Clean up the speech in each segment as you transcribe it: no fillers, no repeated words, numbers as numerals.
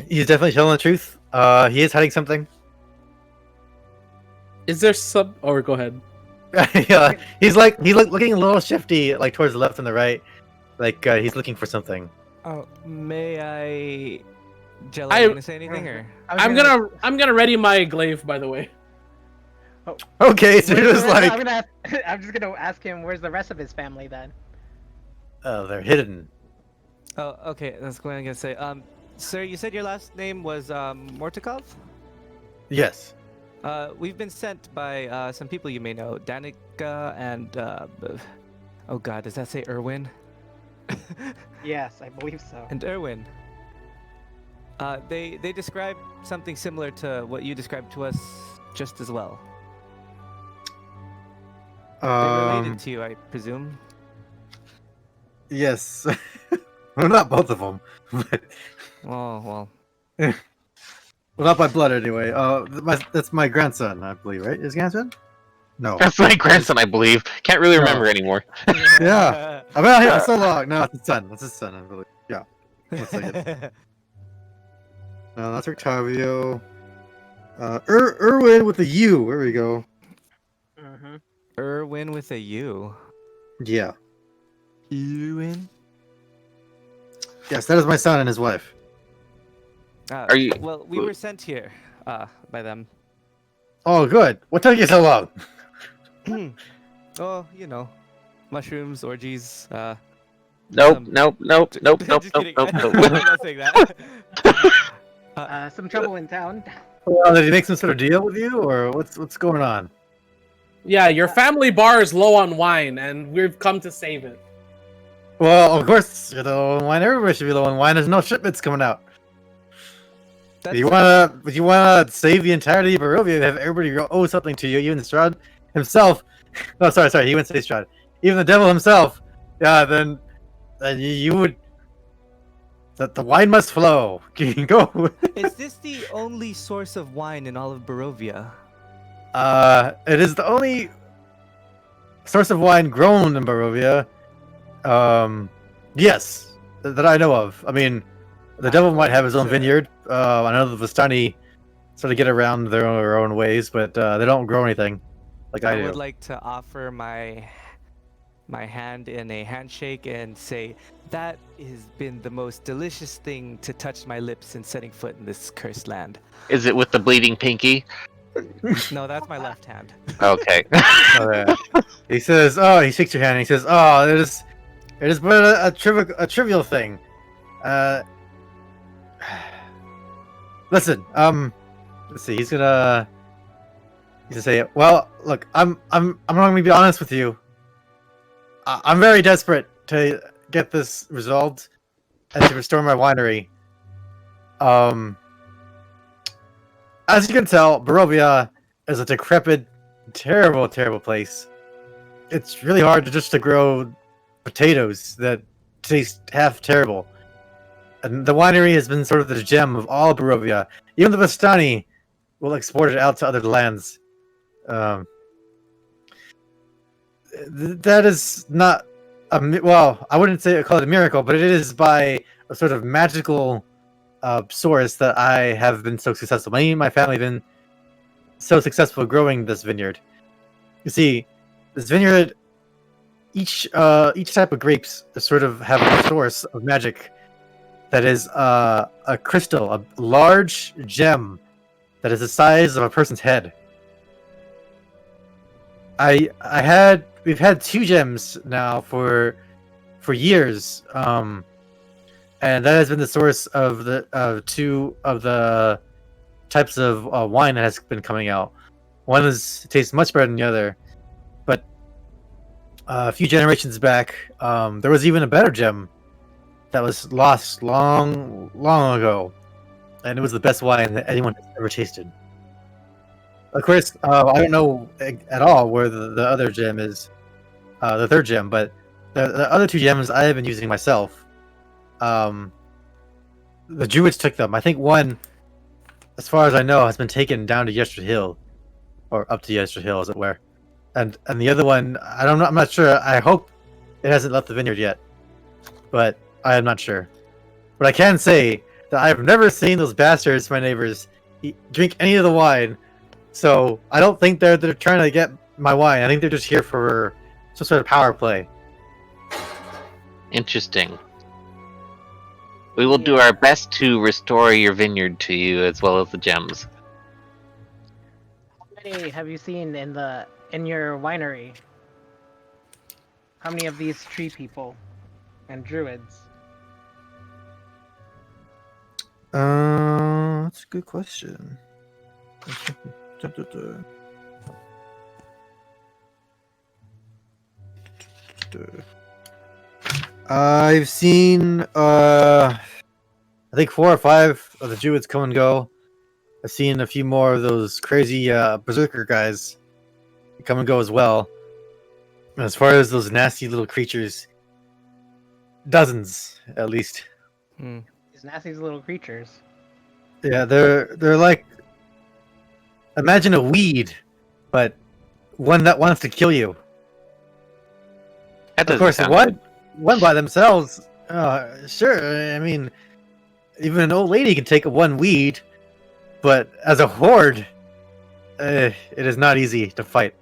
He's definitely telling the truth. He is hiding something. Is there some? Or go ahead. Yeah, he's looking a little shifty, like towards the left and the right, like he's looking for something. Oh, may I? Jello, I- you gonna say anything or? I'm gonna ready my glaive. By the way. Okay, so you're just like, I'm just gonna ask him where's the rest of his family then. oh, they're hidden. Oh, okay. That's what I'm gonna say. Sir, you said your last name was Mortikov? Yes. We've been sent by some people you may know, Danica and oh God, does that say Erwin? Yes, I believe so. And Erwin. They described something similar to what you described to us, just as well. They related to you, I presume. Yes. Well, not both of them. But... Oh well, not by blood anyway. That's my grandson, I believe, right? His grandson? No. That's my grandson, I believe. Can't really remember anymore. Yeah. I've been out here for so long. No, it's his son. That's his son, I believe. Yeah. One second. That's Octavio. Erwin with a U. There we go. Mm-hmm. Erwin with a U. Yeah. Erwin? Yes, that is my son and his wife. Are you- Well, we were sent here by them. Oh, good. What took you so long? Oh, you know, mushrooms, orgies. Nope. Just kidding. I'm not saying that. Some trouble in town. Well, did he make some sort of deal with you, or what's going on? Yeah, your family bar is low on wine, and we've come to save it. Well, of course, you're low on wine. Everybody should be low on wine. There's no shipments coming out. That's You wanna save the entirety of Barovia, have everybody owe something to you, even Strahd himself. No, sorry, he wouldn't say Strahd. Even the devil himself. Yeah, then you would. That the wine must flow. You can go. Is this the only source of wine in all of Barovia? It is the only source of wine grown in Barovia. Yes, that I know of. I mean, the devil might have his own vineyard. I know the Vistani sort of get around their own ways, but they don't grow anything like I do. would like to offer my hand in a handshake and say that has been the most delicious thing to touch my lips since setting foot in this cursed land. Is it with the bleeding pinky? No, that's my left hand. Okay. Oh, yeah. He says, "Oh," he shakes your hand. And he says, "Oh, it is but a trivial thing. Listen, let's see. He's gonna say, well, look, I'm gonna be honest with you. I'm very desperate to get this resolved and to restore my winery. As you can tell, Barovia is a decrepit, terrible, terrible place. It's really hard to grow potatoes that taste half terrible. And the winery has been sort of the gem of all Barovia. Even the Vistani will export it out to other lands. That is not well, I wouldn't call it a miracle, but it is by a sort of magical source that I have been so successful. Me and my family have been so successful growing this vineyard. You see, this vineyard, each type of grapes sort of have a source of magic that is a crystal, a large gem that is the size of a person's head. We've had 2 gems now for years, and that has been the source of the 2 of the types of wine that has been coming out. One tastes much better than the other, but a few generations back, there was even a better gem that was lost long ago, and it was the best wine that anyone has ever tasted. Of course, I don't know at all where the other gem is, the 3rd gem, but the other 2 gems I have been using myself. The Druids took them. I think one, as far as I know, has been taken down to Yester Hill, or up to Yester Hill, as it were. And the other one, I don't know. I'm not sure. I hope it hasn't left the vineyard yet, but I am not sure. But I can say that I've never seen those bastards, my neighbors, drink any of the wine. So I don't think they're trying to get my wine. I think they're just here for some sort of power play. Interesting. We will do our best to restore your vineyard to you as well as the gems. How many have you seen in your winery? How many of these tree people and druids? That's a good question. I've seen I think 4 or 5 of the druids come and go. I've seen a few more of those crazy berserker guys come and go as well. And as far as those nasty little creatures, dozens at least. These nasty little creatures. Yeah, they're like, imagine a weed, but one that wants to kill you. That Of doesn't course, sound one good. one by themselves, sure. I mean, even an old lady can take one weed, but as a horde, it is not easy to fight.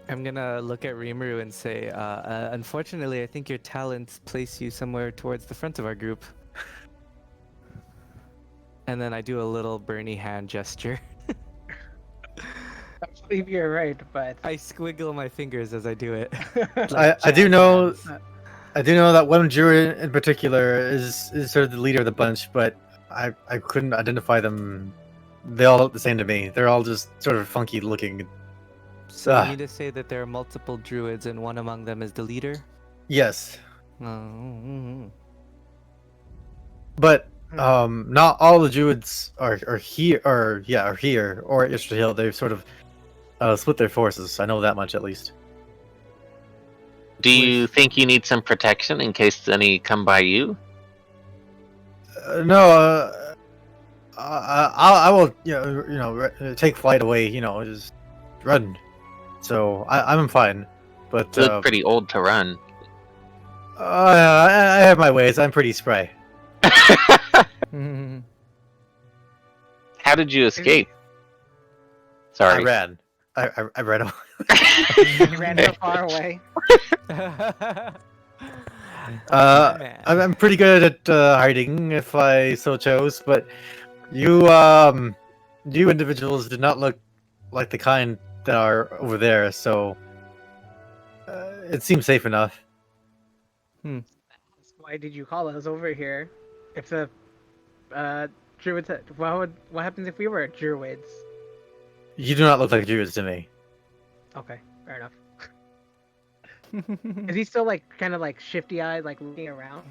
I'm gonna look at Rimaru and say, unfortunately, I think your talents place you somewhere towards the front of our group. And then I do a little Bernie hand gesture. I believe you're right, but I squiggle my fingers as I do it. I do know, I do know that one druid in particular is sort of the leader of the bunch, but I couldn't identify them. They all look the same to me. They're all just sort of funky looking. So you mean to say that there are multiple druids and one among them is the leader? Yes, Oh. but not all the druids are here, or are here or at Istra Hill. They've sort of split their forces. I know that much at least. Do you think you need some protection in case any come by you? No, I will, take flight away. Just run. So I'm fine. But You look pretty old to run. I have my ways. I'm pretty spry. How did you escape? Sorry. I ran. I ran away. you ran so far away. I'm pretty good at hiding if I so chose, but you individuals did not look like the kind that are over there, so it seems safe enough. Why did you call us over here? If the druids, what happens if we were druids? You do not look like druids to me. Okay, fair enough. Is he still like kind of like shifty-eyed, like looking around?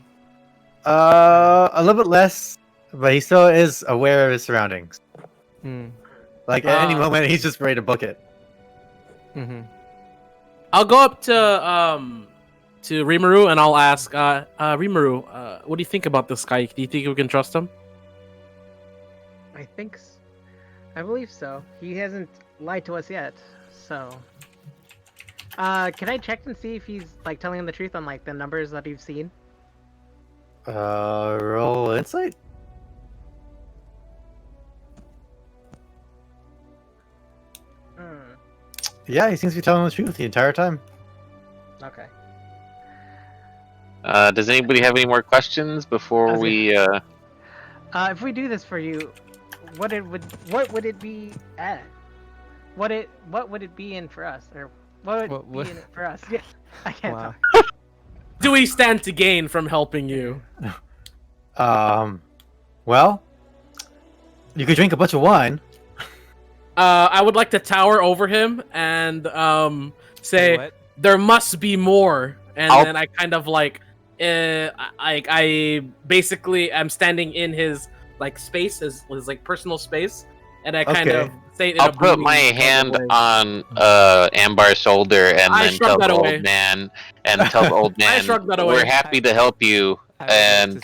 A little bit less, but he still is aware of his surroundings. Like at any moment, he's just ready to book it. I'll go up to Rimaru and I'll ask, Rimaru, what do you think about this guy? Do you think we can trust him? I believe so. He hasn't lied to us yet, so. Can I check and see if he's like telling the truth on like the numbers that you've seen? Roll insight. Yeah, he seems to be telling the truth the entire time. Okay. Does anybody have any more questions before we? If we do this for you, what would it be at? What would it be in for us, or what would be in it for us? Yeah, I can't talk. Do we stand to gain from helping you? Well, you could drink a bunch of wine. I would like to tower over him and say there must be more, and then I kind of like, I basically am standing in his like space, his like personal space, and I kind of say it in I'll a put my brooding hand way. on Ambar's shoulder and I then shrug tell that the away. old man I shrug that away. we're happy to help you, and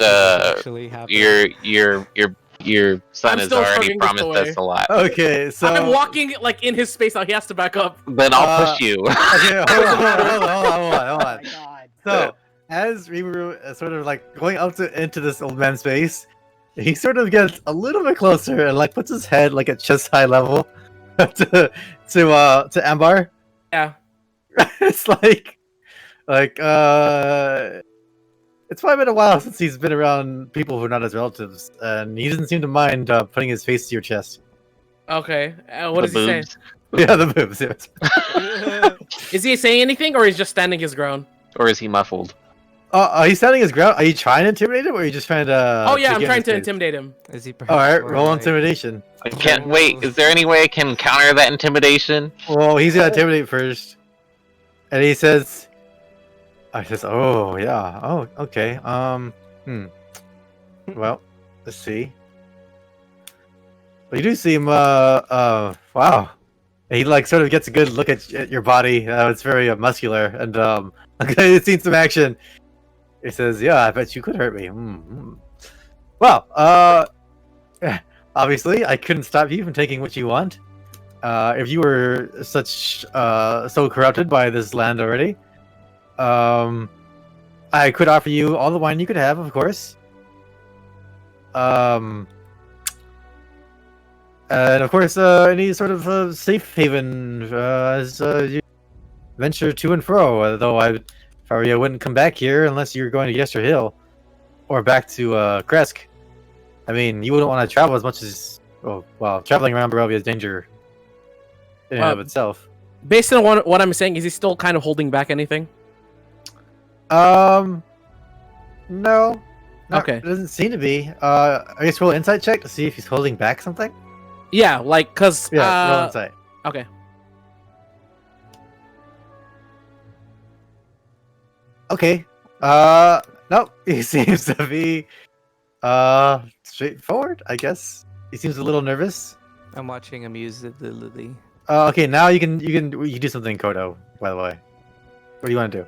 your son I'm has still already shrugging this promised away. us a lot. Okay, so I'm walking like in his space. Now he has to back up. Then I'll push you. Okay, hold on. Oh my god. So, as Rimaru is sort of like going up into this old man's face, he sort of gets a little bit closer and like puts his head like at chest high level to Ambar. Yeah. It's like it's probably been a while since he's been around people who are not his relatives, and he doesn't seem to mind putting his face to your chest. Okay. What does he say? Yeah, the boobs. Yes. Is he saying anything, or he's just standing his ground? Or is he muffled? He's standing his ground. Are you trying to intimidate him, or are you just trying to? Oh yeah, I'm trying to intimidate him. Is he? All right, roll intimidation. I can't wait. Is there any way I can counter that intimidation? Well, he's gonna intimidate first, and he says, "Oh yeah, oh okay. Well, let's see. Well, you do seem wow." And he like sort of gets a good look at your body. It's very muscular, and it's seen some action. He says, "Yeah, I bet you could hurt me." Well, obviously, I couldn't stop you from taking what you want. If you were so corrupted by this land already, I could offer you all the wine you could have, of course. And of course, any sort of safe haven as you venture to and fro. Though if I were you, I wouldn't come back here unless you're going to Yester Hill or back to Kresk. I mean, you wouldn't want to travel as much as traveling around Barovia is danger in and of itself. Based on what I'm saying, is he still kind of holding back anything? No. Okay. It doesn't seem to be. I guess roll an insight check to see if he's holding back something. Yeah, like, cause roll insight. Okay. Okay. Nope. He seems to be straightforward, I guess. He seems a little nervous. I'm watching amusedly. Okay, now you can do something, Koto, by the way. What do you want to do?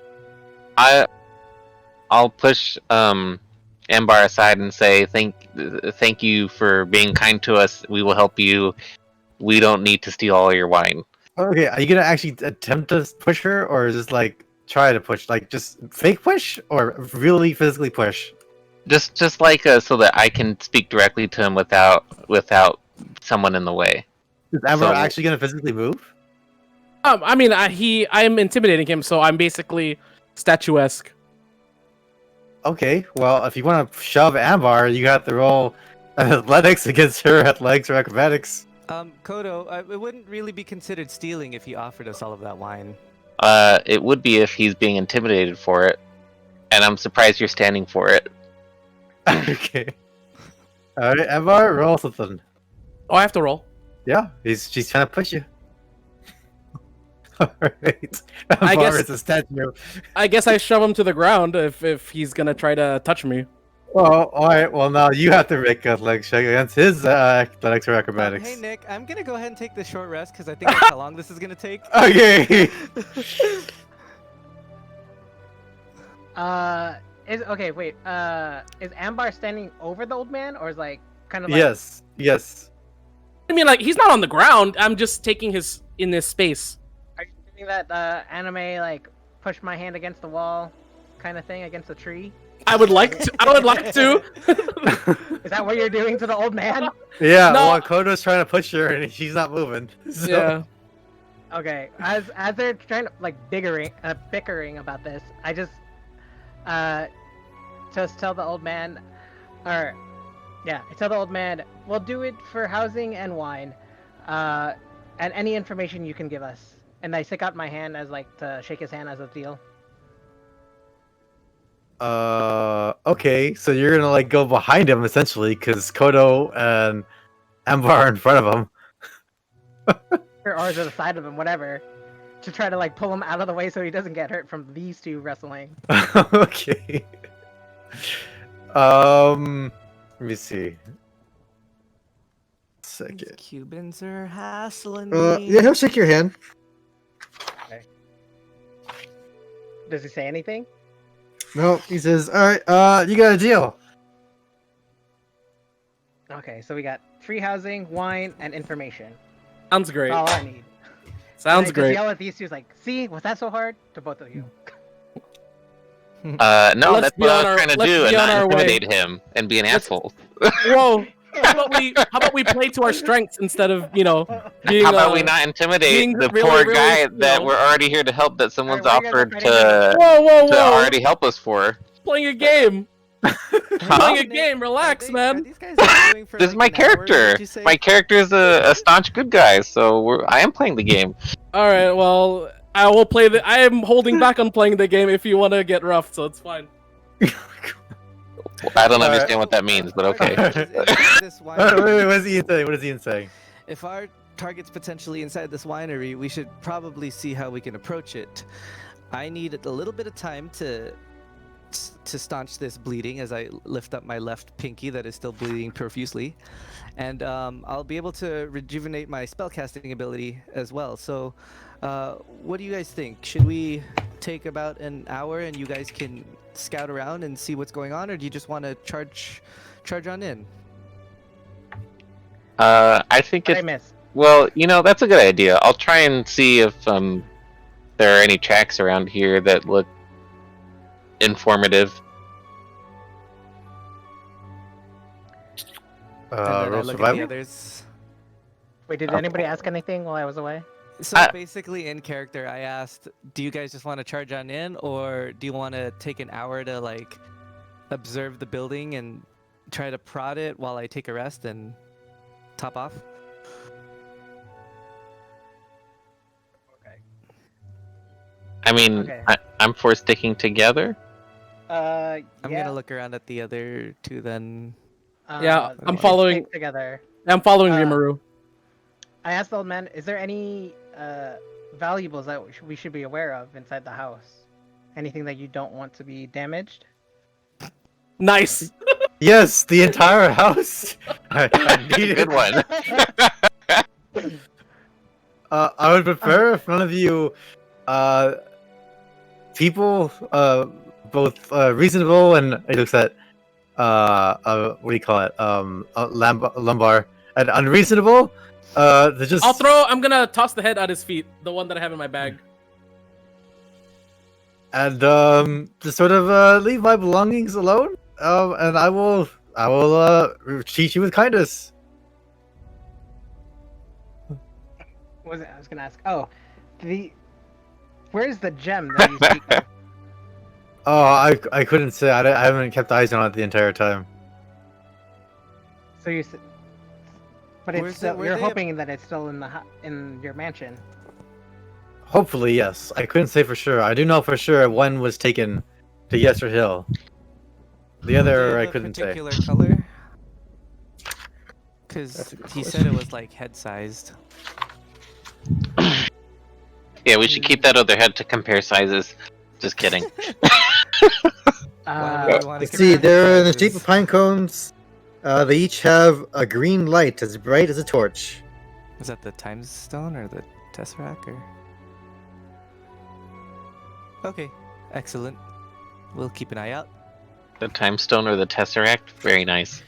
I'll push Ambar aside and say thank you for being kind to us. We will help you. We don't need to steal all your wine. Okay, are you gonna actually attempt to push her, or just like try to push, like just fake push, or really physically push? Just like so that I can speak directly to him without someone in the way. Is Amber actually gonna physically move? I mean, I'm intimidating him, so I'm basically statuesque. Okay, well, if you want to shove Ambar, you have to roll athletics against her athletics or acrobatics. Koto, it wouldn't really be considered stealing if he offered us all of that wine. It would be if he's being intimidated for it, and I'm surprised you're standing for it. Okay. All right, Ambar, roll something. Oh, I have to roll. Yeah, she's trying to push you. Alright. I guess it's a statue. I guess I shove him to the ground if he's gonna try to touch me. Well, alright, well now you have to make a leg check against his athletics or acrobatics. Hey Nick, I'm gonna go ahead and take the short rest because I think that's how long this is gonna take. Okay. Is Ambar standing over the old man, or is like kind of like? Yes. I mean, like, he's not on the ground. I'm just taking in this space. Are you doing that anime like push my hand against the wall kind of thing against the tree? I would like to. I would like to. Is that what you're doing to the old man? Yeah. No. Well, Koto's trying to push her and she's not moving. So. Yeah. Okay. As they're trying to like bickering about this, I just tell the old man, I tell the old man, we'll do it for housing and wine, and any information you can give us. And I stick out my hand as like to shake his hand as a deal. Okay, so you're gonna like go behind him essentially, because Koto and Ambar are in front of him. Or to the side of him, whatever. To try to like pull him out of the way so he doesn't get hurt from these two wrestling. Okay. Let me see. Second. These Cubans are hassling me. Yeah, he'll shake your hand. Okay. Does he say anything? No, he says, alright, you got a deal. Okay, so we got free housing, wine, and information. Sounds great. All I need. Sounds and I great. just yell at these two like, see, was that so hard? To both of you. No, Let's that's be what I on was our- trying to let's do, be and on not our way. intimidate him and be an asshole. Whoa! How about we play to our strengths instead of being? How about we not intimidate being the really, poor really, guy that we're already here to help, that someone's what are you guys offered fighting about? to Whoa! already help us for? Playing a game. Playing a Are game. Relax, Are man. these guys arguing for This is like my an hour, character. would you say? My character is a staunch good guy, so I am playing the game. All right. Well, I will play the. I am holding back on playing the game if you want to get rough, so it's fine. I don't Alright. understand what that means, but okay. Wait, what is Ian saying? What is Ian saying? If our target's potentially inside this winery, we should probably see how we can approach it. I need a little bit of time to staunch this bleeding as I lift up my left pinky that is still bleeding profusely, and I'll be able to rejuvenate my spellcasting ability as well. So, what do you guys think? Should we take about an hour and you guys can scout around and see what's going on, or do you just want to charge on in? I think What I it's miss? well, that's a good idea. I'll try and see if there are any tracks around here that look informative. And then I Roll look at the survival? others. Wait, did anybody ask anything while I was away? So basically, in character, I asked, "Do you guys just want to charge on in, or do you want to take an hour to like observe the building and try to prod it while I take a rest and top off?" I mean, Okay. I'm for sticking together. I'm Yeah. gonna look around at the other two then. Yeah, I'm we should following- stick together. I'm following Uh, Rimaru. I asked the old man, "Is there any valuables that we should be aware of inside the house? Anything that you don't want to be damaged?" Nice. Yes, the entire house. I need it. Good one. I would prefer if none of you, people, both reasonable and it looks at, what do you call it? Lumbar and unreasonable. To just. I'm gonna toss the head at his feet, the one that I have in my bag. And just sort of leave my belongings alone. And I will treat you with kindness. What was it? I was gonna ask. Oh, where's the gem that you speak of? Oh, I couldn't say. I haven't kept eyes on it the entire time. So you, but Where's it's still, it- where you're they- hoping that it's still in your mansion. Hopefully, yes. I couldn't say for sure. I do know for sure one was taken to Yester Hill. The Do you other have I a couldn't say. particular color? Because That's a good he said it was like head sized. Yeah, we should keep that other head to compare sizes. Just kidding. Why would we wanna Let's see, compare they're in the sizes? shape of pine cones. They each have a green light as bright as a torch. Is that the time stone or the tesseract or? Okay, excellent. We'll keep an eye out. The time stone or the tesseract? Very nice.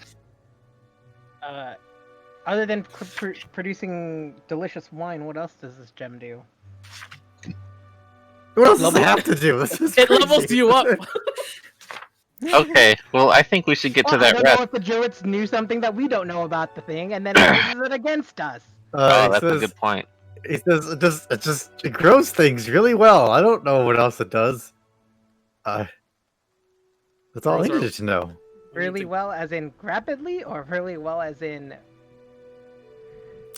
Other than producing delicious wine, what else does this gem do? What else does it have to do? This is It crazy. levels you up. Okay, well, I think we should get to Well, I that don't rest. know if the Druids knew something that we don't know about the thing, and then it uses it against us. Oh, It that's a says- good point. It says it grows things really well. I don't know what else it does. That's all I Grows our- needed to know. Really well, as in rapidly, or really well, as in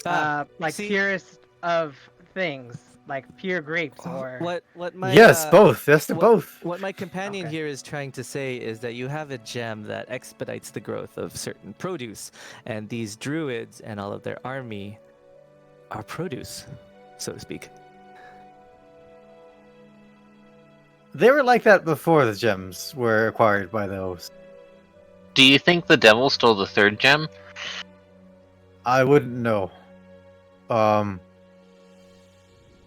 like see- purest of things, like pure grapes, or What my Yes, both. Yes to what- both. What my companion Okay. here is trying to say is that you have a gem that expedites the growth of certain produce, and these druids and all of their army are produce, so to speak. They were like that before the gems were acquired by those. Do you think the devil stole the third gem? I wouldn't know.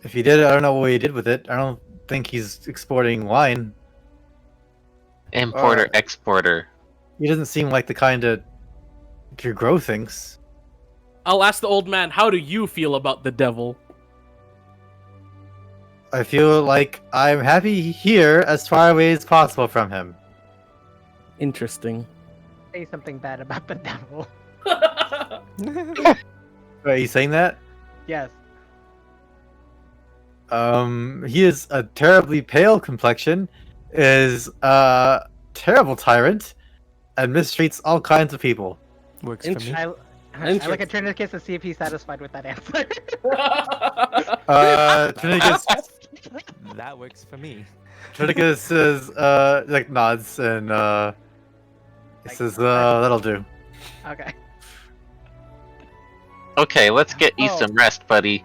If he did, I don't know what he did with it. I don't think he's exporting wine. Importer, Alright. exporter. He doesn't seem like the kind to grow things. I'll ask the old man, how do you feel about the devil? I feel like I'm happy here as far away as possible from him. Interesting. Say something bad about the devil. Are you saying that? Yes. He is a terribly pale complexion, is a terrible tyrant, and mistreats all kinds of people. Works for me. I look at Trinicus to see if he's satisfied with that answer. Trinicus, That works for me. Trinicus says, like nods and he says, that'll do. Okay. Okay, let's get you some rest, buddy.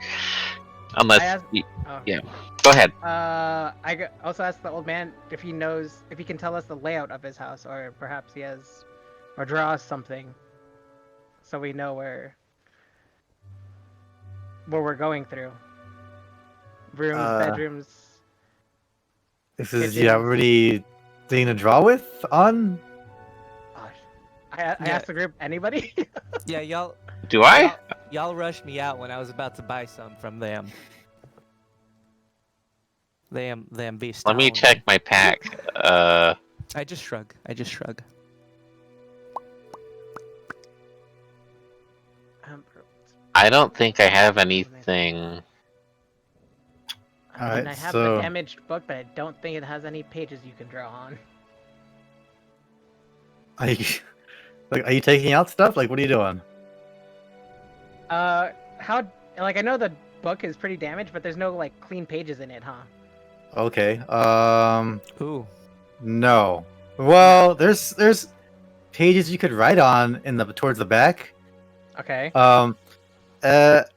Unless, yeah. Go ahead. I also asked the old man if he can tell us the layout of his house, or perhaps he has, or draw us something, so we know where we're going through. Rooms, bedrooms. This is, yeah, already thing to draw with on? I asked the group, anybody? Yeah, y'all. Do I? Y'all rushed me out when I was about to buy some from them. Them beast. Let me check my pack. I just shrug. I don't think I have anything. I mean, I have the damaged book, but I don't think it has any pages you can draw on. Are you taking out stuff? Like, what are you doing? I know the book is pretty damaged, but there's no, like, clean pages in it, huh? Okay, Ooh. no. Well, there's pages you could write on towards the back. Okay.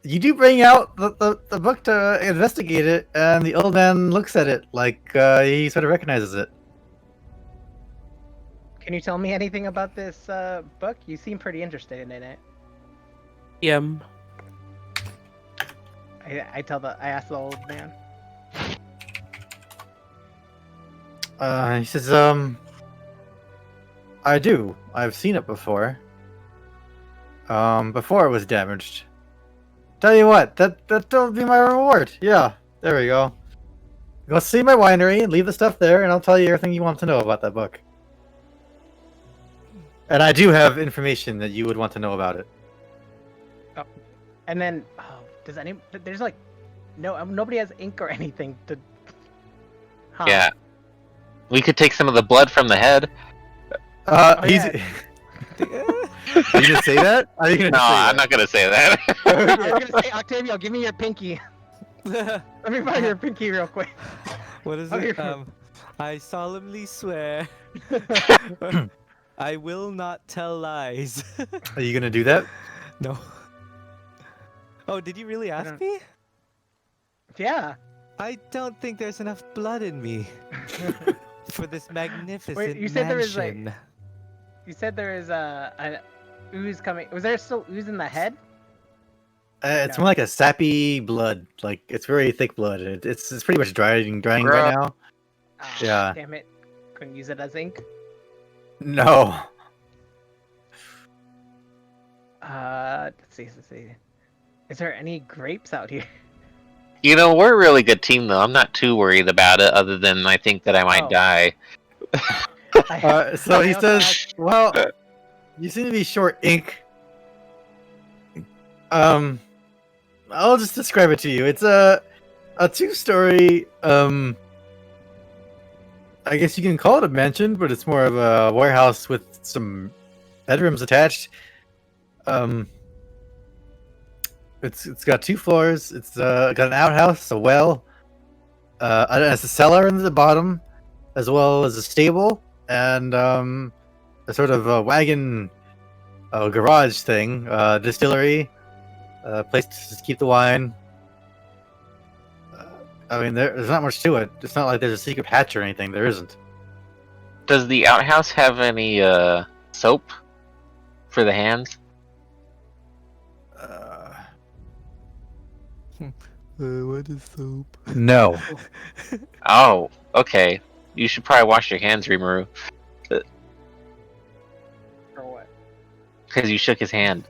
You do bring out the book to investigate it, and the old man looks at it like he sort of recognizes it. Can you tell me anything about this book? You seem pretty interested in it. I asked the old man. He says, I do. I've seen it before. Before it was damaged. Tell you what, that'll be my reward. Yeah, there we go. Go see my winery and leave the stuff there, and I'll tell you everything you want to know about that book. And I do have information that you would want to know about it. Oh, and then, there's like, nobody has ink or anything to. Huh. Yeah. We could take some of the blood from the head. Yeah. Are you gonna say that? I'm not gonna say that. I was gonna say, Octavio, give me your pinky. Let me buy your pinky real quick. What is it? I solemnly swear I will not tell lies. Are you gonna do that? No. Oh, did you really ask me? Yeah. I don't think there's enough blood in me for this magnificent Wait, you said mansion. You said there is an ooze coming. Was there still ooze in the head? It's more like a sappy blood. Like, it's very thick blood. It's pretty much drying right now. Oh, yeah. Damn it. Couldn't use it as ink. No. Let's see. Is there any grapes out here? You know, we're a really good team, though. I'm not too worried about it, other than I think that I might die. So he says, well, you seem to be short ink. I'll just describe it to you. It's a 2-story, I guess you can call it a mansion, but it's more of a warehouse with some bedrooms attached. It's got 2 floors. It's got an outhouse, a well, it has a cellar in the bottom, as well as a stable, and a sort of a wagon garage thing, distillery, place to keep the wine. I mean, there's not much to it. It's not like there's a secret hatch or anything. There isn't. Does the outhouse have any soap for the hands? What is soap? No. Oh, okay. You should probably wash your hands, Rimaru. For what? Because you shook his hand.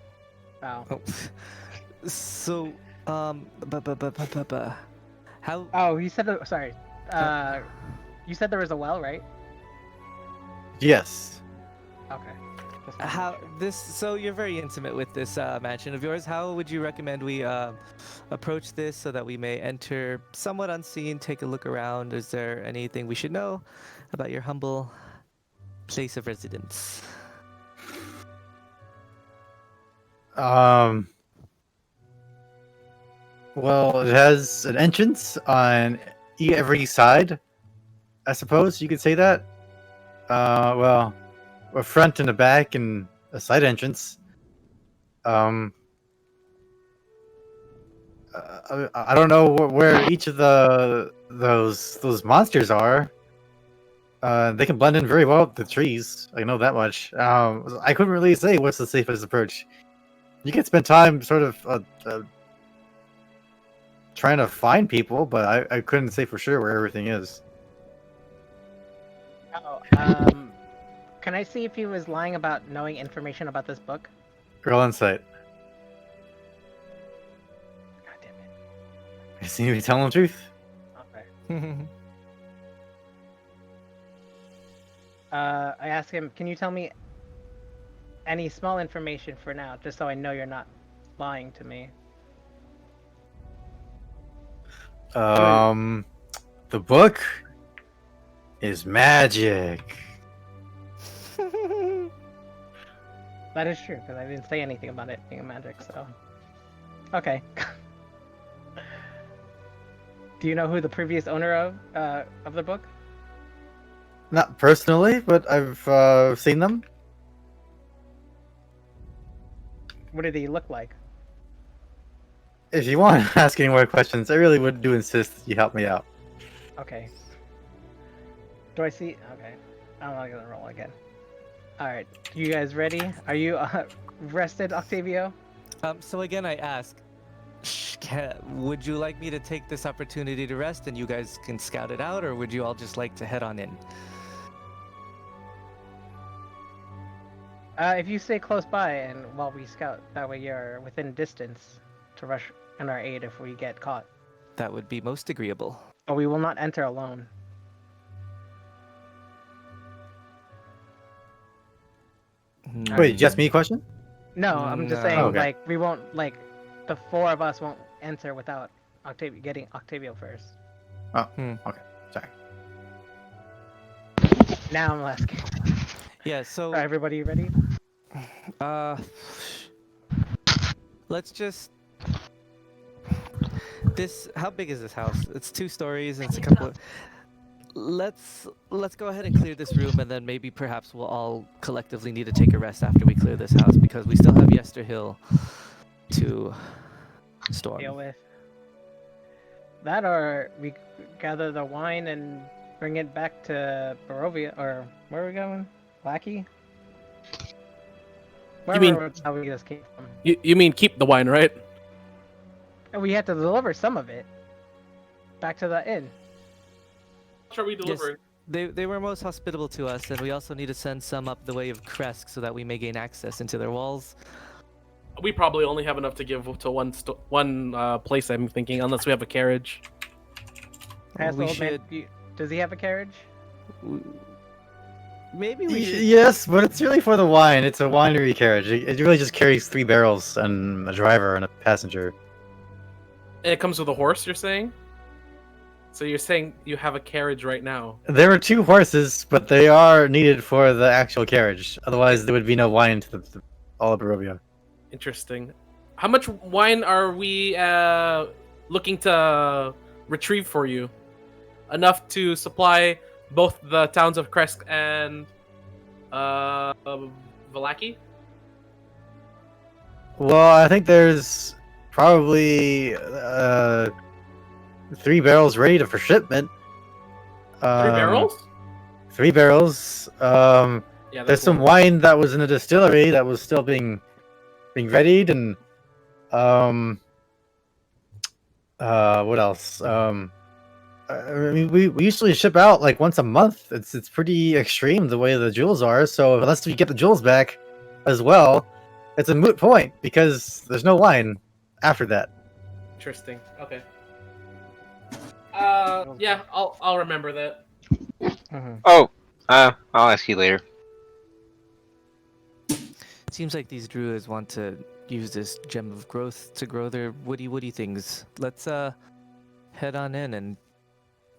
Oh. So, How? Oh, you said that. Sorry. You said there was a well, right? Yes. Okay. Just wanted to How make sure. this? So you're very intimate with this mansion of yours. How would you recommend we approach this so that we may enter somewhat unseen, take a look around? Is there anything we should know about your humble place of residence? Well, it has an entrance on every side. I suppose you could say that. Well, a front and a back and a side entrance. Um, I don't know where each of those monsters are. They can blend in very well with the trees. I know that much. I couldn't really say what's the safest approach. You can spend time sort of trying to find people, but I couldn't say for sure where everything is. Oh, can I see if he was lying about knowing information about this book? Roll insight. God damn it. You see me telling the truth? Okay. I asked him, can you tell me any small information for now, just so I know you're not lying to me? The book is magic. That is true, because I didn't say anything about it being magic, so... Okay. Do you know who the previous owner of the book? Not personally, but I've seen them. What did he look like? If you want to ask any more questions, I really would insist you help me out. Okay. Do I see? Okay. I'm not gonna roll again. Alright, you guys ready? Are you rested, Octavio? So again, I ask, would you like me to take this opportunity to rest and you guys can scout it out, or would you all just like to head on in? If you stay close by and while we scout, that way you're within distance to rush in our aid if we get caught. That would be most agreeable. But we will not enter alone. Wait, just me a question? No, I'm just No. saying, Okay. like, we won't, like, the four of us won't enter without getting Octavio first. Oh, okay. Sorry. Now I'm asking. Yeah, so Are everybody ready? let's just how big is this house? It's 2 stories and it's a couple of let's go ahead and clear this room, and then maybe perhaps we'll all collectively need to take a rest after we clear this house, because we still have Yester Hill to storm. Deal with that, or we gather the wine and bring it back to Barovia, or where are we going? Lackey? mean- How we just came from? You mean keep the wine, right? And we had to deliver some of it back to the inn. Sure, we delivered. They were most hospitable to us, and we also need to send some up the way of Kresk so that we may gain access into their walls. We probably only have enough to give to one place. I'm thinking, unless we have a carriage. Ask the we old man, should does he have a carriage? maybe we should. Yes, but it's really for the wine. It's a winery carriage. It really just carries 3 barrels and a driver and a passenger. And it comes with a horse, you're saying? So you're saying you have a carriage right now? There were 2 horses, but they are needed for the actual carriage. Otherwise, there would be no wine to all of Barovia. Interesting. How much wine are we looking to retrieve for you? Enough to supply both the towns of Kresk and Valaki? Well, I think there's probably 3 barrels ready for shipment. 3 barrels? 3 barrels. Yeah, There's that's some wine that was in the distillery that was still being readied, and what else? I mean, we usually ship out like once a month. It's pretty extreme the way the jewels are. So unless we get the jewels back as well, it's a moot point because there's no wine after that. interesting. Okay. Yeah, I'll remember that. Oh, I'll ask you later. Seems like these druids want to use this gem of growth to grow their woody things. Let's head on in and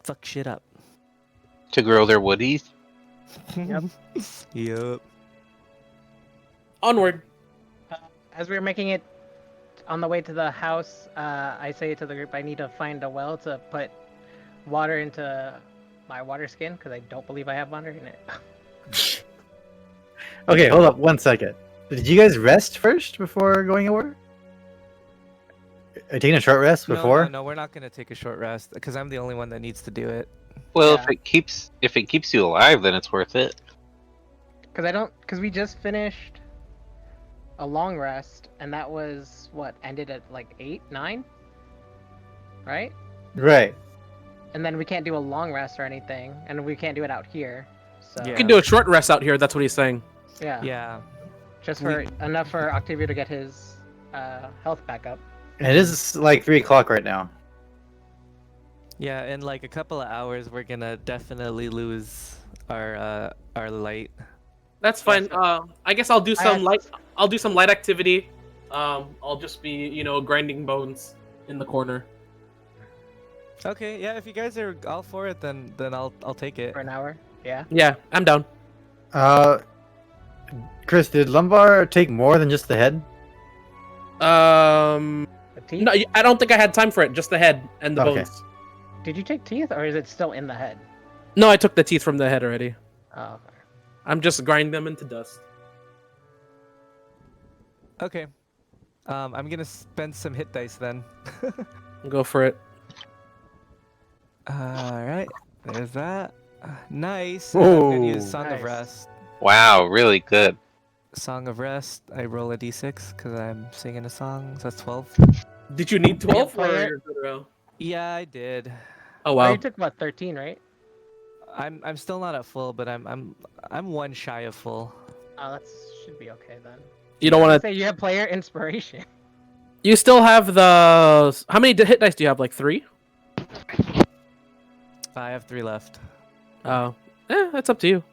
fuck shit up. To grow their woodies. Yep. Yep. Onward. As we're making it on the way to the house, I say to the group, I need to find a well to put water into my water skin because I don't believe I have water in it. Okay, hold up 1 second. Did you guys rest first before going over? Are you taking a short rest before? No, we're not gonna take a short rest because I'm the only one that needs to do it. Well, Yeah. if it keeps you alive, then it's worth it. Because we just finished a long rest, and that was what ended at like 8, 9, right? Right. And then we can't do a long rest or anything, and we can't do it out here. So Yeah. You can do a short rest out here. That's what he's saying. yeah, Yeah. just for enough for Octavio to get his health back up. And it is like 3 o'clock right now. Yeah, in like a couple of hours, we're gonna definitely lose our light. That's fine. I guess I'll do some had- light. I'll do some light activity. I'll just be, grinding bones in the corner. Okay, yeah. If you guys are all for it, then I'll take it. For an hour. Yeah. Yeah, I'm down. Kris, did Lumbar take more than just the head? The teeth? No, I don't think I had time for it. Just the head and the Okay. bones. Did you take teeth, or is it still in the head? No, I took the teeth from the head already. Oh, okay. I'm just grinding them into dust. Okay. I'm gonna spend some hit dice then. Go for it. All right. There's that. Nice. And I'm gonna use Whoa. Song of Nice. Rest. Wow, really good. Song of Rest. I roll a d6 because I'm singing a song. So that's 12. Did you need 12 or player- you're good around? Yeah, I did. Oh Oh, wow. you took what, 13, right? I'm still not at full, but I'm one shy of full. Oh, that should be okay then. You don't want to. Say you have player inspiration. You still have the. How many hit dice do you have? Like 3? I have 3 left. Oh, that's up to you.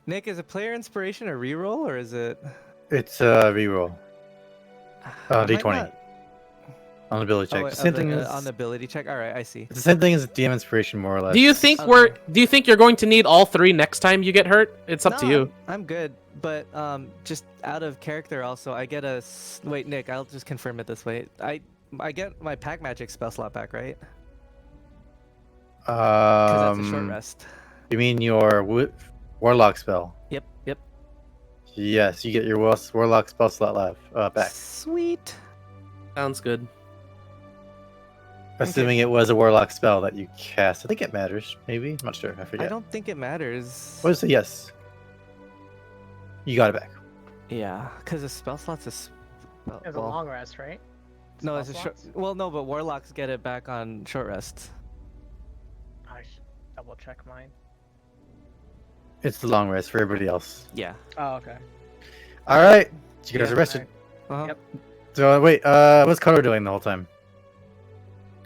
Nick, is it player inspiration a reroll or is it? It's a reroll. I might D20. not- On the ability check. Oh, Same thing as, on the ability check. All right, I see. it's the same thing as DM inspiration, more or less. Do you think Okay. Do you think you're going to need all 3 next time you get hurt? It's up to No, you. I'm good, but just out of character also, I get wait, Nick. I'll just confirm it this way. I get my pack magic spell slot back, right? Because that's a short rest. You mean your warlock spell? Yep. Yes, you get your warlock spell slot back. Sweet. Sounds good. Assuming it was a warlock spell that you cast. I think it matters. Maybe. I'm not sure. I forget. I don't think it matters. What is it? Yes. You got it back. Yeah, because the spell slots is. It's a long rest, right? No, Spell it's a short. slots? Well, no, but warlocks get it back on short rest. I should double check mine. It's the long rest for everybody else. Yeah. Oh, okay. All right. You guys Yeah, are rested. Uh-huh. Yep. So wait. What's Koto doing the whole time?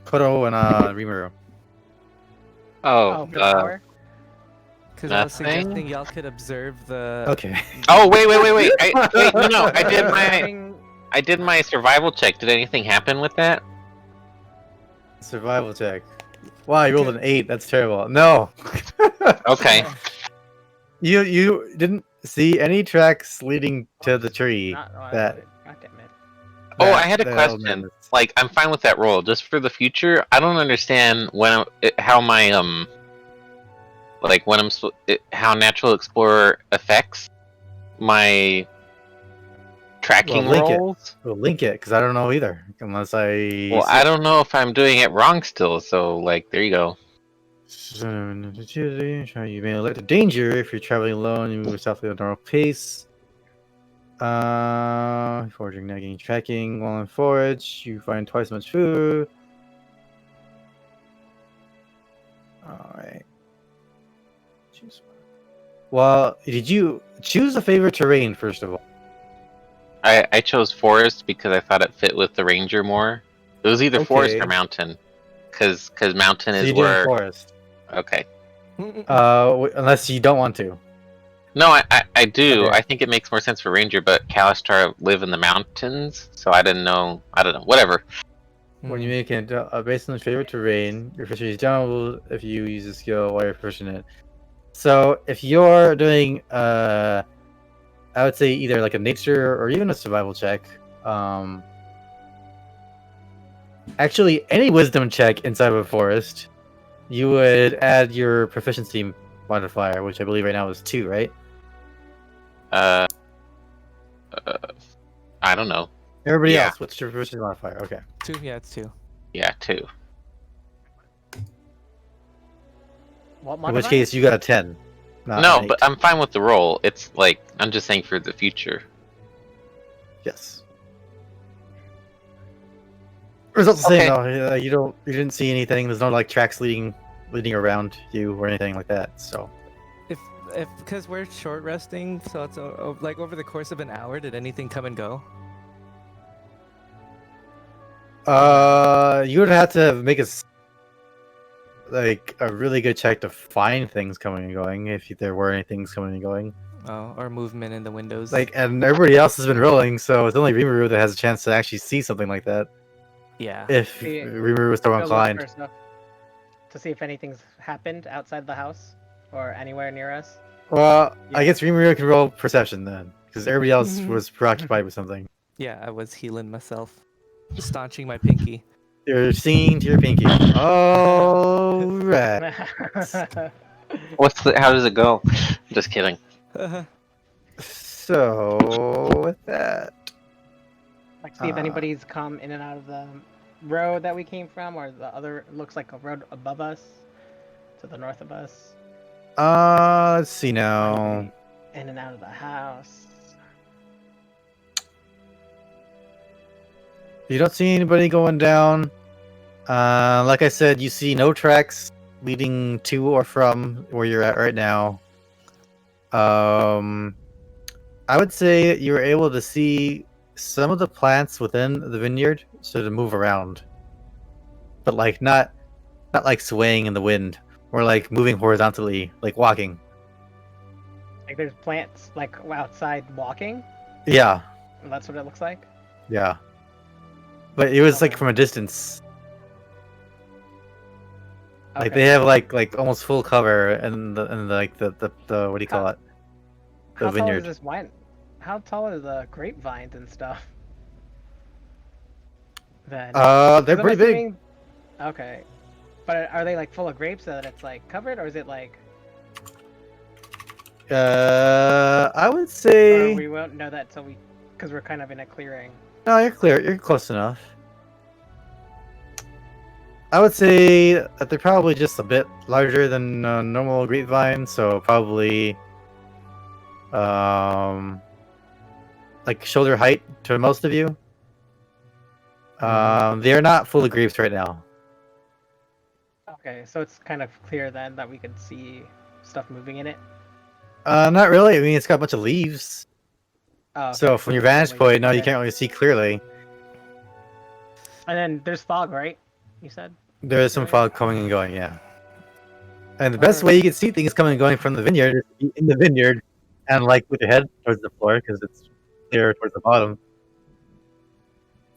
Koto and Rimaru. Oh, for an hour? Because I was Nothing? suggesting y'all could observe the. Okay. oh, wait. Wait, no. I Having- did my survival check. Did anything happen with that? Survival check. Wow, you rolled an 8. That's terrible. No. Okay. You didn't see any tracks leading to the tree. Not- oh, that- God damn it. Oh, I had a that question. element. Like, I'm fine with that roll. Just for the future, I don't understand how my how Natural Explorer affects my tracking Well, link it. rolls. We'll link it because I don't know either. Unless I. Well, I don't know if I'm doing it wrong still. So, like, there you go. You may alert to danger if you're traveling alone. You move softly at a normal pace. Foraging, nagging, tracking. While in forage, you find twice as much food. Alright. Choose one. Well, did you choose a favorite terrain first of all? I chose forest because I thought it fit with the ranger more. It was either forest Okay. or mountain. Because mountain So is you're doing where. forest. Okay. Unless you don't want to. No, I do. Okay. I think it makes more sense for ranger, but Kalistar live in the mountains, so I didn't know. Whatever. When you make it based on the favorite terrain, your fishery is downloadable if you use a skill while you're pushing it. So if you're doing, I would say either like a nature or even a survival check. Actually, any wisdom check inside of a forest, you would add your proficiency modifier, which I believe right now is 2, right? I don't know. Everybody Yeah. else, what's your proficiency modifier? Okay. 2, yeah, it's 2. Yeah, 2. What In which modifier? case, you got a 10. Not No, an but 8. I'm fine with the roll. It's like I'm just saying for the future. Yes. Results the same Okay. though. You didn't see anything. There's no like tracks leading around you or anything like that. So If because we're short resting, so it's like over the course of an hour, did anything come and go? you would have to make like a really good check to find things coming and going if there were any things coming and going. Oh, or movement in the windows. Like, and everybody else has been rolling, so it's only Rimaru that has a chance to actually see something like that. yeah. If See, Rimaru was so Go look inclined. for stuff to see if anything's happened outside the house or anywhere near us. Well, I Yeah. guess Rimaru can roll perception then, because everybody else was preoccupied with something. Yeah, I was healing myself, staunching my pinky. You're singing to your pinky. All right. How does it go? Just kidding. So with that, Like, see if anybody's come in and out of the road that we came from, or the other looks like a road above us, to the north of us. let's see now. In and out of the house. You don't see anybody going down. Like I said, you see no tracks leading to or from where you're at right now. I would say you were able to see some of the plants within the vineyard so to move around, but like not like swaying in the wind, or like moving horizontally, like walking. Like, there's plants, like, outside walking. Yeah, That's what it looks like. yeah. But it was like Okay. from a distance. Like Okay. they have like almost full cover and like the what do you call it? The How tall vineyard. is this wine? How tall are the grapevines and stuff? Then. They're 'Cause I'm pretty big. assuming- Okay. But are they like full of grapes so that it's like covered, or is it like? I would Or say we won't know that till because we're kind of in a clearing. no. You're clear. You're close enough. I would say that they're probably just a bit larger than normal grapevine, so probably like shoulder height to most of you. They're not full of grapes right now. Okay, so it's kind of clear then that we could see stuff moving in it. Not really. I mean, it's got a bunch of leaves. Oh, So okay, from your there's vantage leaves, point, no, you okay. can't really see clearly. And then there's fog, right? You said. There is some fog coming and going, yeah. And the best way you can see things coming and going from the vineyard is to be in the vineyard and like with your head towards the floor because it's clear towards the bottom.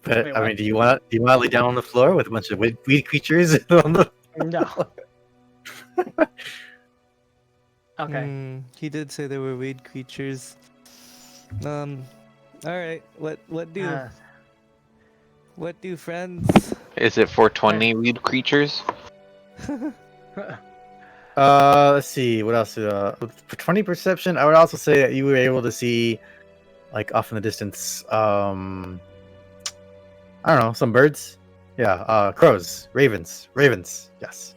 But Wait, I what? mean, do you want to lay down on the floor with a bunch of weed creatures on the? No. Okay. He did say there were weed creatures. All right. What do friends? Is it 420 weed creatures? Let's see what else. For 20 perception, I would also say that you were able to see, like off in the distance, I don't know, some birds. Yeah, crows, ravens, yes.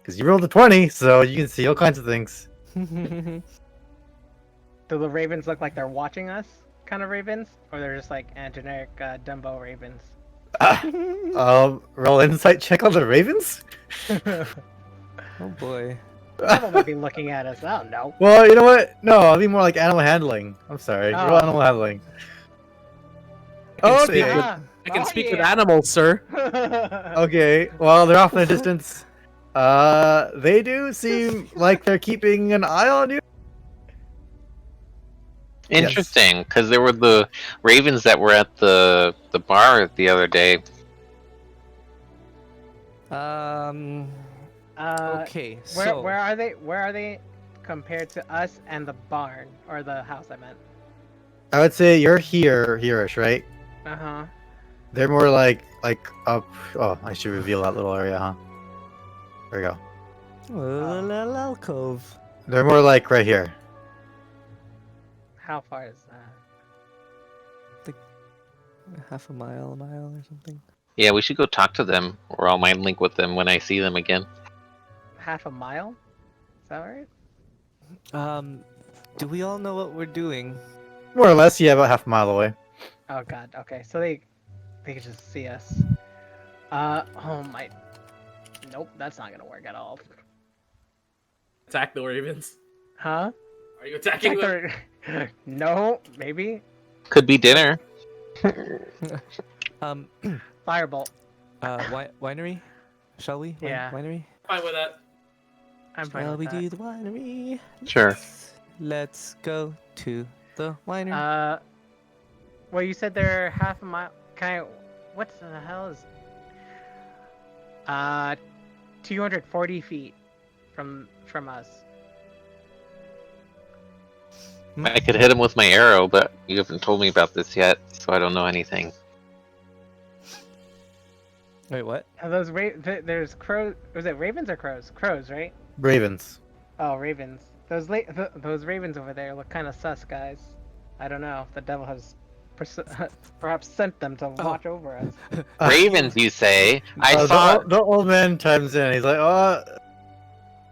Because you rolled a 20, so you can see all kinds of things. Do the ravens look like they're watching us, kind of ravens, or they're just like generic Dumbo ravens? Roll insight check on the ravens. Oh boy. Some of them might be looking at us. I don't know. Well, you know what? No, I'll be more like animal handling. I'm sorry, roll Oh. animal handling. Oh, speak okay. with- Ah, I can Oh, speak with yeah. animals, sir. Okay, well, they're off in the distance. They do seem like they're keeping an eye on you. Yes. Interesting, because there were the ravens that were at the bar the other day. Okay, Where so where are they? Where are they compared to us and the barn or the house? I meant. I would say you're here-ish, right? Uh-huh. They're more like up. Oh, I should reveal that little area, huh? There we go. little alcove. They're more like right here. How far is that? Half a mile or something. Yeah, we should go talk to them, or I'll mind link with them when I see them again. Half a mile? Is that right? Do we all know what we're doing? More or less, yeah, about half a mile away. Oh god. Okay, so they can just see us. Oh my. Nope, that's not gonna work at all. Attack the ravens. Huh? Are you attacking them? No, maybe. Could be dinner. Firebolt. Winery? Shall we? Yeah. Winery? Fine with that. I'm fine Shall with we that. do the winery? Sure. Let's go to the winery. Well, you said they're half a mile. What the hell is? 240 feet from us. I could hit him with my arrow, but you haven't told me about this yet, so I don't know anything. Wait, what? Are those there's crows. Was it ravens or crows? Crows, right? Ravens. Oh, ravens. Those those ravens over there look kind of sus, guys. I don't know if the devil has perhaps sent them to watch over us. Ravens, you say? I the saw. the old man chimes in. He's like, "Oh,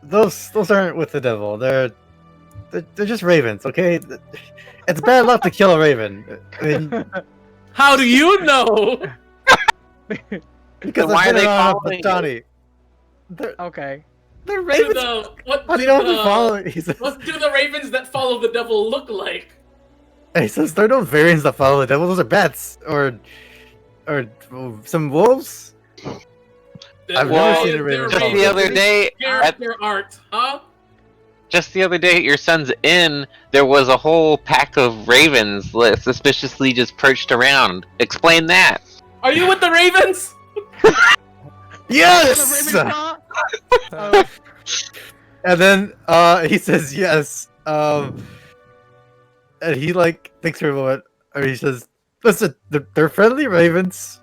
those aren't with the devil. They're just ravens, okay? It's bad luck to kill a raven. I mean, How do you know? because why are I've been they around following Batani. Okay. They're Do ravens. what How do do you know if they follow? He says, what do the ravens that follow the devil look like? he says there are no variants that follow the devil. Those are bats or some wolves. I've never seen a raven Just follow the other day, Character art, huh? just the other day at your son's inn, there was a whole pack of ravens suspiciously just perched around. Explain that. Are you with the ravens? Yes. Oh, And then he says yes. And he like thinks for a moment, or he says, "Listen, they're friendly ravens.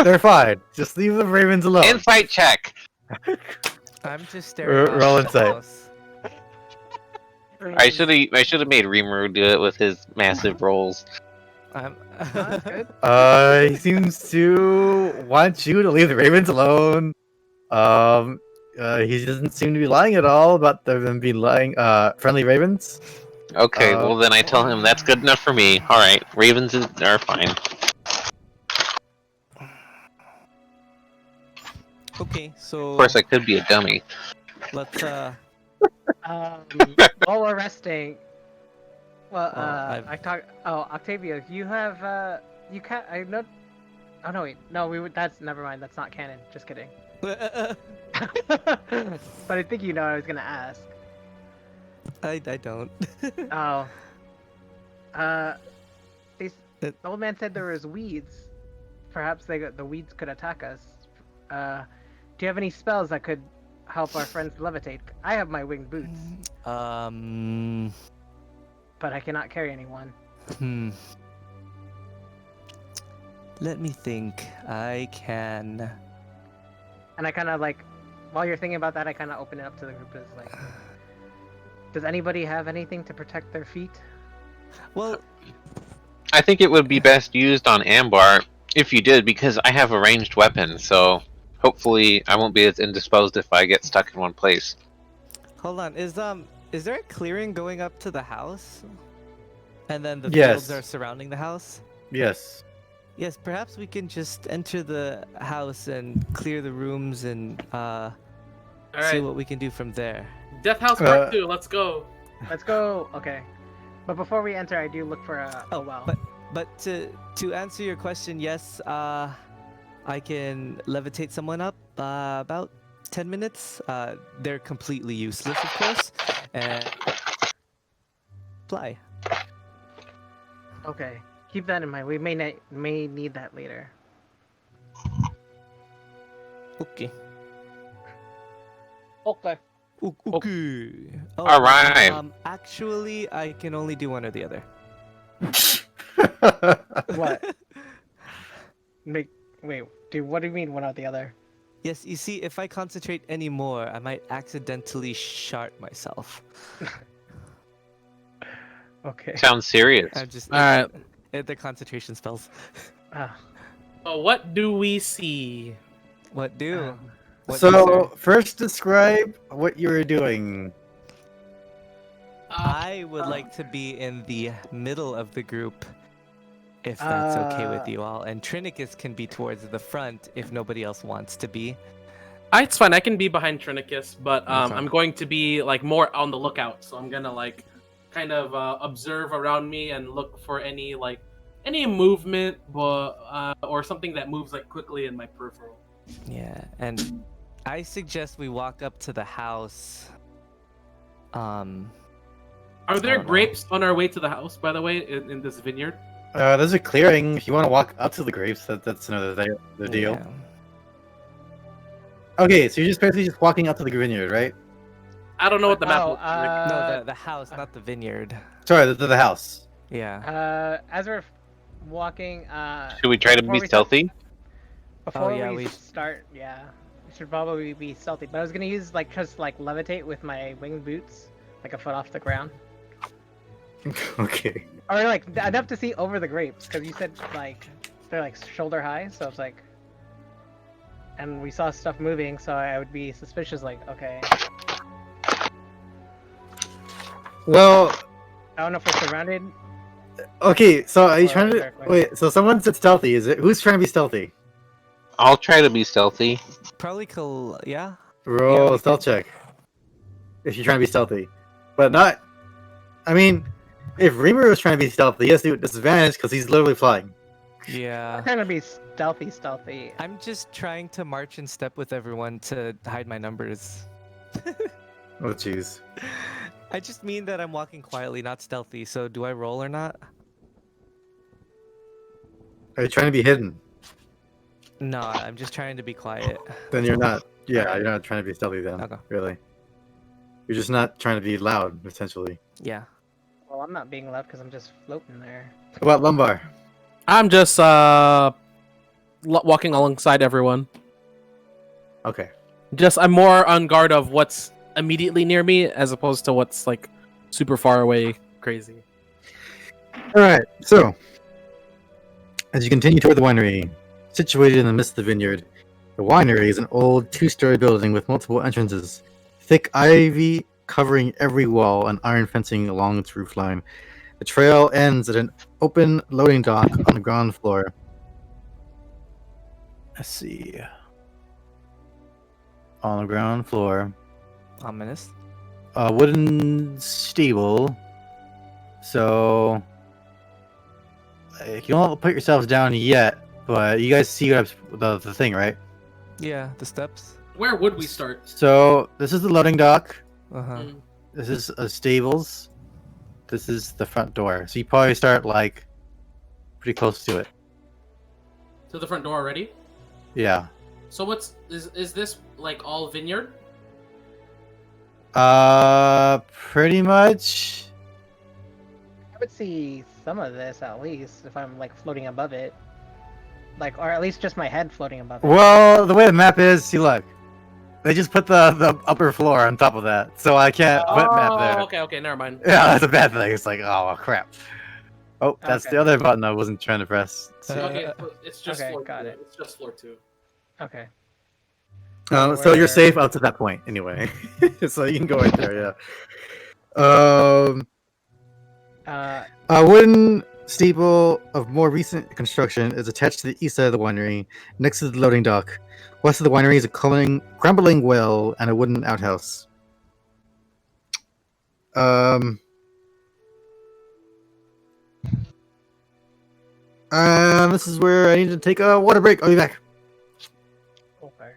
They're fine. Just leave the ravens alone." Insight check. I'm just staring. Roll at the insight. house. I should have made Rimaru do it with his massive rolls. that's good. He seems to want you to leave the ravens alone. He doesn't seem to be lying at all about them being friendly ravens. Okay, well then I tell him that's good enough for me. All right, ravens are fine. Okay, so Of course, I could be a dummy. let's While we're resting, Octavio, you have you can't. I know. Oh no, wait, no, that's never mind. That's not canon. Just kidding. But I think you know what I was gonna ask. I don't. Oh. The old man said there was weeds. Perhaps the weeds could attack us. Do you have any spells that could help our friends levitate? I have my winged boots, but I cannot carry anyone. Let me think. I can. And I kind of like, while you're thinking about that, I kind of open it up to the group as like, does anybody have anything to protect their feet? Well, I think it would be best used on Ambar if you did, because I have a ranged weapon, so hopefully I won't be as indisposed if I get stuck in one place. hold on. Is there a clearing going up to the house? And then the Yes. fields are surrounding the house? Yes. Yes, perhaps we can just enter the house and clear the rooms and see Alright, what we can do from there. Death House Part 2, let's go. Let's go. Okay. But before we enter, I do look for a well. But to answer your question, yes, I can levitate someone up about 10 minutes. They're completely useless, of course, and fly. Okay, keep that in mind. We may need that later. Okay. Okay. Okay. Oh, All right. Actually, I can only do one or the other. What? Wait. What do you mean one or the other? Yes, you see, if I concentrate anymore, I might accidentally shart myself. Okay. Sounds serious. I'm just. All right. The concentration spells. Ah, So what do we see? What do? Um, What do, So sir? first, describe what you were doing. I would like to be in the middle of the group, if that's okay with you all. And Trinicus can be towards the front if nobody else wants to be. It's fine. I can be behind Trinicus, but Okay. I'm going to be like more on the lookout. So I'm gonna like kind of observe around me and look for any movement, or something that moves like quickly in my peripheral. Yeah, and I suggest we walk up to the house. Are I there don't know. grapes on our way to the house? By the way, in this vineyard. There's a clearing. If you want to walk up to the grapes, that's another the deal. Yeah. Okay, so you're just basically just walking up to the vineyard, right? I don't know what the map Oh, looks like. No, the house, not the vineyard. Sorry, the house. Yeah. as we're walking, Should we try to before be we stealthy? before yeah, we we- start, yeah, we should probably be stealthy. But I was gonna use just levitate with my winged boots, like a foot off the ground, Okay. or like enough to see over the grapes, because you said they're like shoulder high, so it's like, and we saw stuff moving, so I would be suspicious. Like, okay, Well, I don't know if we're surrounded. okay. So are you Or trying to exactly. wait? So someone said stealthy. Is it who's trying to be stealthy? I'll try to be stealthy. Probably yeah. Roll we a stealth check. If you're trying to be stealthy, but not. I mean, if Rimaru was trying to be stealthy, he has to do it disadvantage because he's literally flying. I'm Yeah. trying to be stealthy. I'm just trying to march in step with everyone to hide my numbers. Oh jeez. I just mean that I'm walking quietly, not stealthy. So do I roll or not? Are you trying to be hidden? No, I'm just trying to be quiet. Then you're not. Yeah, you're not trying to be stealthy then. Okay. Really. You're just not trying to be loud, essentially. Yeah. Well, I'm not being loud because I'm just floating there. What about Lumbar? I'm just walking alongside everyone. Okay. I'm more on guard of what's immediately near me as opposed to what's like super far away. Crazy. All right. So, as you continue toward the winery, situated in the midst of the vineyard, the winery is an old two-story building with multiple entrances, thick ivy covering every wall, and iron fencing along its roof line. The trail ends at an open loading dock on the ground floor. Let's see. On the ground floor, Ominous. a wooden stable. So, you don't put yourselves down yet, but you guys see the thing, right? Yeah, the steps. Where would we start? So this is the loading dock. Uh-huh. Mm. This is a stables. This is the front door. So you probably start like pretty close to it. To the front door already? Yeah. So is this like all vineyard? Pretty much. I would see some of this at least if I'm like floating above it, or at least just my head floating above it. Well, the way the map is, see, look, they just put the upper floor on top of that, so I can't put map there. Okay, never mind. Yeah, that's a bad thing. It's like, oh crap. Oh, that's Okay. the other button I wasn't trying to press. Okay, so it's just Okay, floor got two. it. It's just floor 2. Okay. So Where- you're safe up to that point, anyway. So you can go right there, yeah. A wooden steeple of more recent construction is attached to the east side of the winery, next to the loading dock. West of the winery is a crumbling well and a wooden outhouse. This is where I need to take a water break. I'll be back. Okay.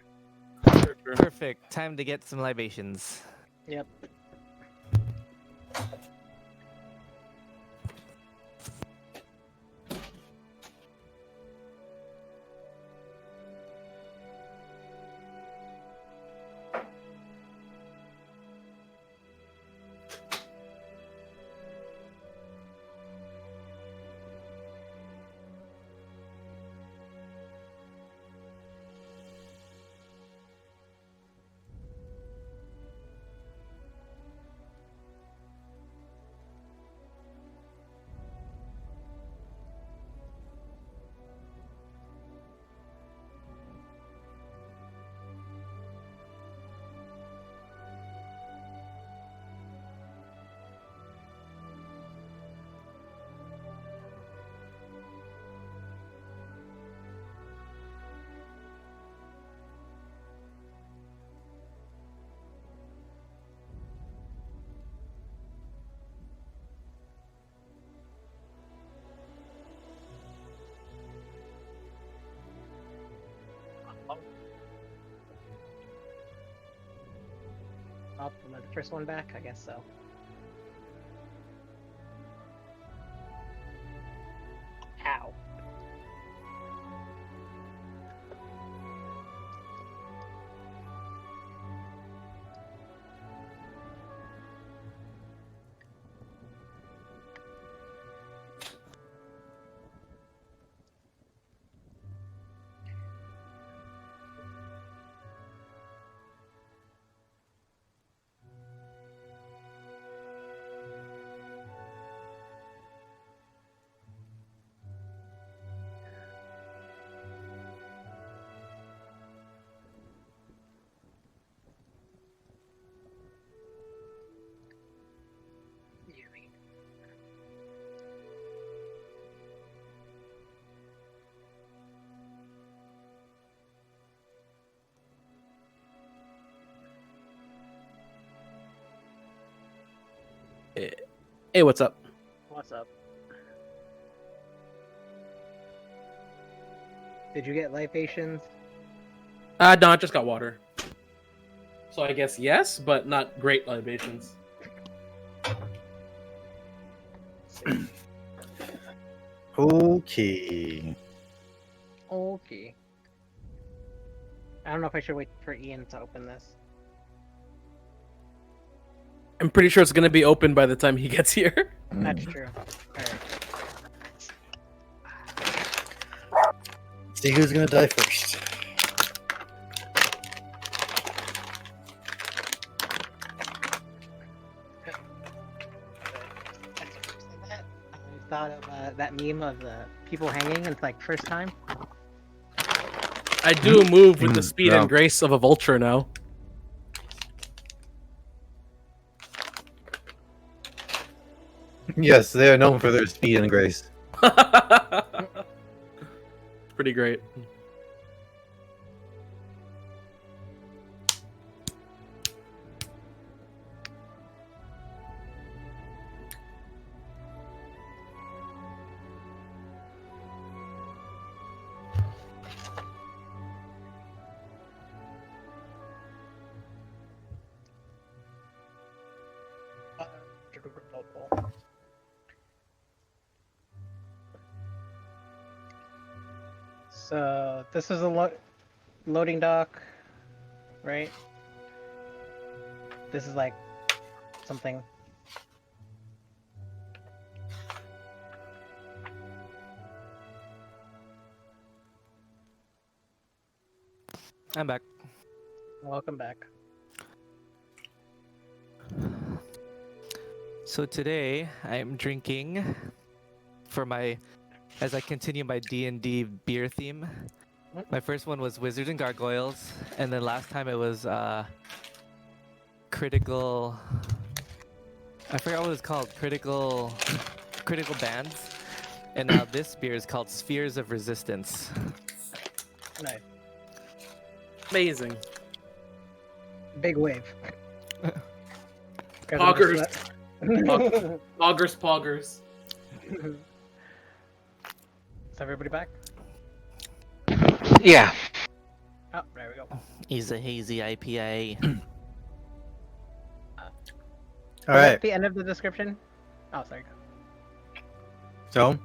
Perfect. Time to get some libations. Yep. Oh, am I the first one back? I guess so. Ow. Hey, what's up? What's up? Did you get libations? No, I just got water. So I guess yes, but not great libations. Okay. Okay. I don't know if I should wait for Ian to open this. I'm pretty sure it's gonna be open by the time he gets here. That's true. Alright. See who's gonna die first. I thought of that meme of the people hanging. It's like first time. I do move with the speed no. and grace of a vulture now. Yes, they are known for their speed and grace. Pretty great. So this is a loading dock, right? This is like something. I'm back. Welcome back. So today I'm drinking for as I continue my D&D beer theme. My first one was Wizards and Gargoyles, and then last time it was critical. I forgot what it was called. Critical bands, and now this beer is called Spheres of Resistance. Nice. Amazing. Big wave. Poggers. Poggers. Is everybody back? Yeah. Oh, there we go. He's a hazy IPA. All Is right. that the end of the description? Oh, sorry. So,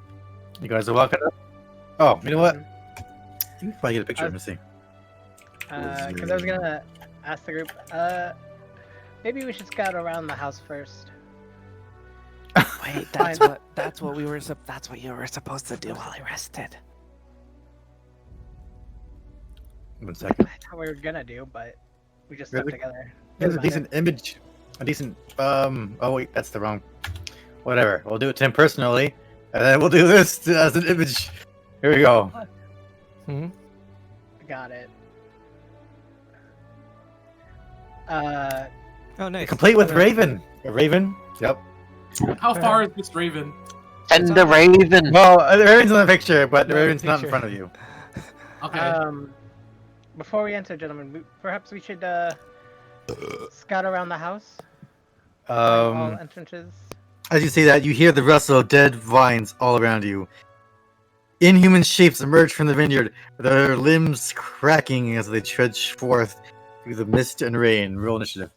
you guys are walking up. Oh, you know what? Let me probably get a picture. Let me see. Because I was gonna ask the group. Maybe we should scout around the house first. Wait, that's what you were supposed to do while I rested. 1 second. That's what we were gonna do, but we just Really? stuck together. There's a Doesn't matter. decent image. A decent. Oh wait, that's the wrong. Whatever. We'll do it to him personally, and then we'll do this as an image. Here we go. Got it. Oh, nice. Complete with Raven. A Raven. Yep. How far is this Raven? And the Raven. Well, the Raven's in the picture, but the No, the Raven's not in picture. front of you. Okay. Before we enter, gentlemen, perhaps we should scout around the house. Find all entrances. As you say that, you hear the rustle of dead vines all around you. Inhuman shapes emerge from the vineyard, their limbs cracking as they trudge forth through the mist and rain. Roll initiative.